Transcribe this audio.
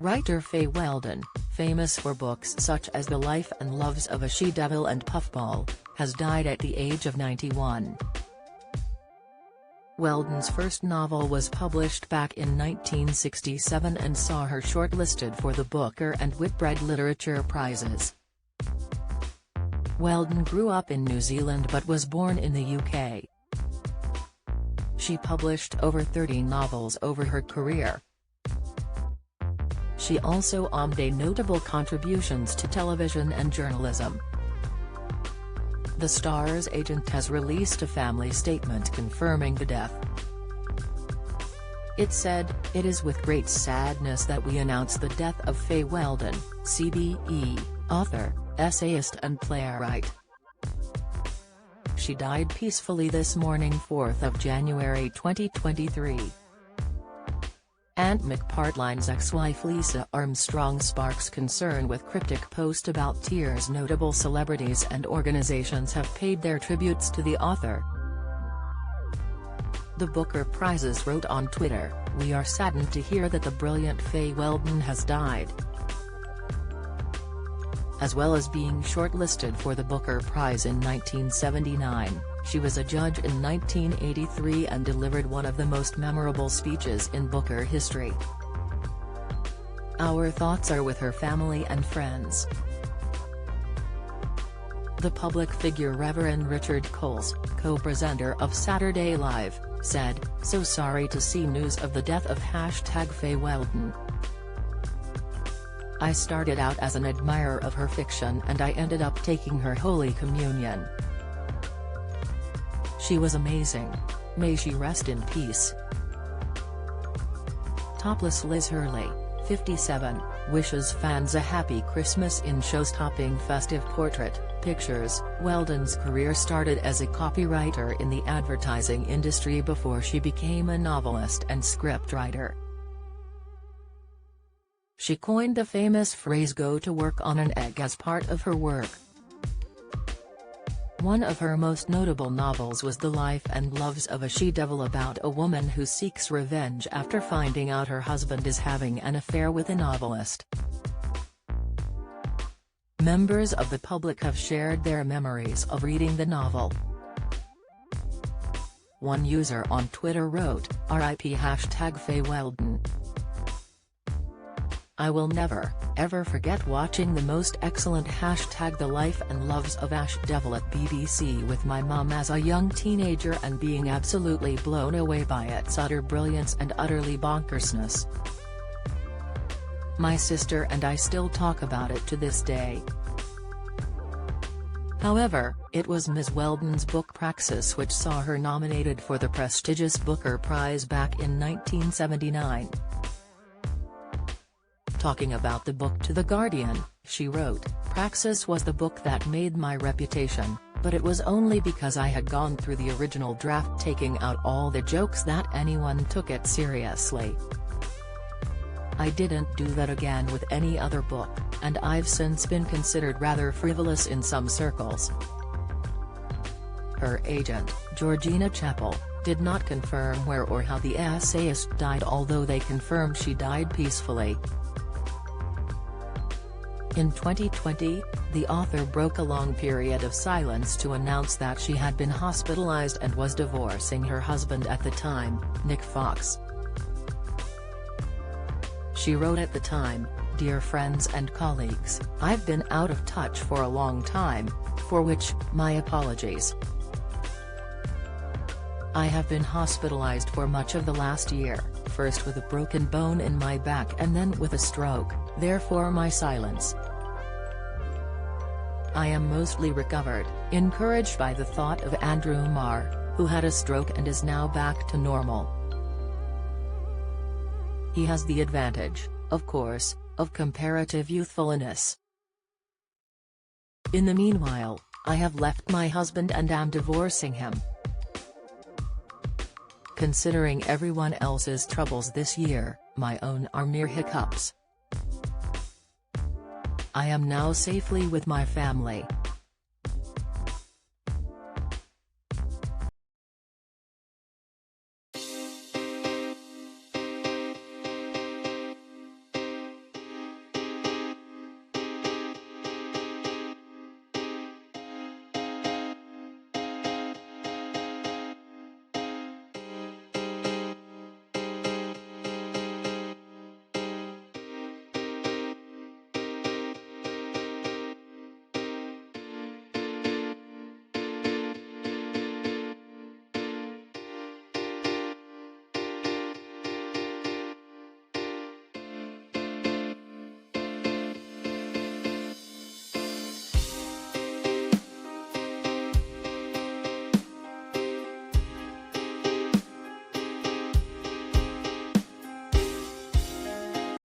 Writer Fay Weldon, famous for books such as The Life and Loves of a She-Devil and Puffball, has died at the age of 91. Weldon's first novel was published back in 1967 and saw her shortlisted for the Booker and Whitbread Literature Prizes. Weldon grew up in New Zealand but was born in the UK. She published over 30 novels over her career. She also made notable contributions to television and journalism. The star's agent has released a family statement confirming the death. It said, "It is with great sadness that we announce the death of Fay Weldon, CBE, author, essayist and playwright. She died peacefully this morning, 4th of January 2023. Ant McPartline's ex-wife Lisa Armstrong sparks concern with cryptic post about tears. Notable celebrities and organizations have paid their tributes to the author. The Booker Prizes wrote on Twitter, "We are saddened to hear that the brilliant Fay Weldon has died." As well as being shortlisted for the Booker Prize in 1979, she was a judge in 1983 and delivered one of the most memorable speeches in Booker history. Our thoughts are with her family and friends. The public figure Reverend Richard Coles, co-presenter of Saturday Live, said, "So sorry to see news of the death of #Fay Weldon. I started out as an admirer of her fiction and I ended up taking her Holy Communion. She was amazing. May she rest in peace." Topless Liz Hurley, 57, wishes fans a happy Christmas in show-stopping festive portrait pictures. Weldon's career started as a copywriter in the advertising industry before she became a novelist and scriptwriter. She coined the famous phrase "go to work on an egg" as part of her work. One of her most notable novels was The Life and Loves of a She-Devil, about a woman who seeks revenge after finding out her husband is having an affair with a novelist. Members of the public have shared their memories of reading the novel. One user on Twitter wrote, "RIP #Fay Weldon. I will never, ever forget watching the most excellent #The Life and Loves of a She-Devil at BBC with my mum as a young teenager and being absolutely blown away by its utter brilliance and utterly bonkersness. My sister and I still talk about it to this day." However, it was Ms. Weldon's book Praxis which saw her nominated for the prestigious Booker Prize back in 1979. Talking about the book to The Guardian, she wrote, "Praxis was the book that made my reputation, but it was only because I had gone through the original draft, taking out all the jokes that anyone took it seriously. I didn't do that again with any other book, and I've since been considered rather frivolous in some circles." Her agent, Georgina Chappell, did not confirm where or how the essayist died, although they confirmed she died peacefully. In 2020, the author broke a long period of silence to announce that she had been hospitalized and was divorcing her husband at the time, Nick Fox. She wrote at the time, "Dear friends and colleagues, I've been out of touch for a long time, for which, my apologies. I have been hospitalized for much of the last year, first with a broken bone in my back and then with a stroke, therefore my silence. I am mostly recovered, encouraged by the thought of Andrew Marr, who had a stroke and is now back to normal. He has the advantage, of course, of comparative youthfulness. In the meanwhile, I have left my husband and am divorcing him. Considering everyone else's troubles this year, my own are mere hiccups. I am now safely with my family,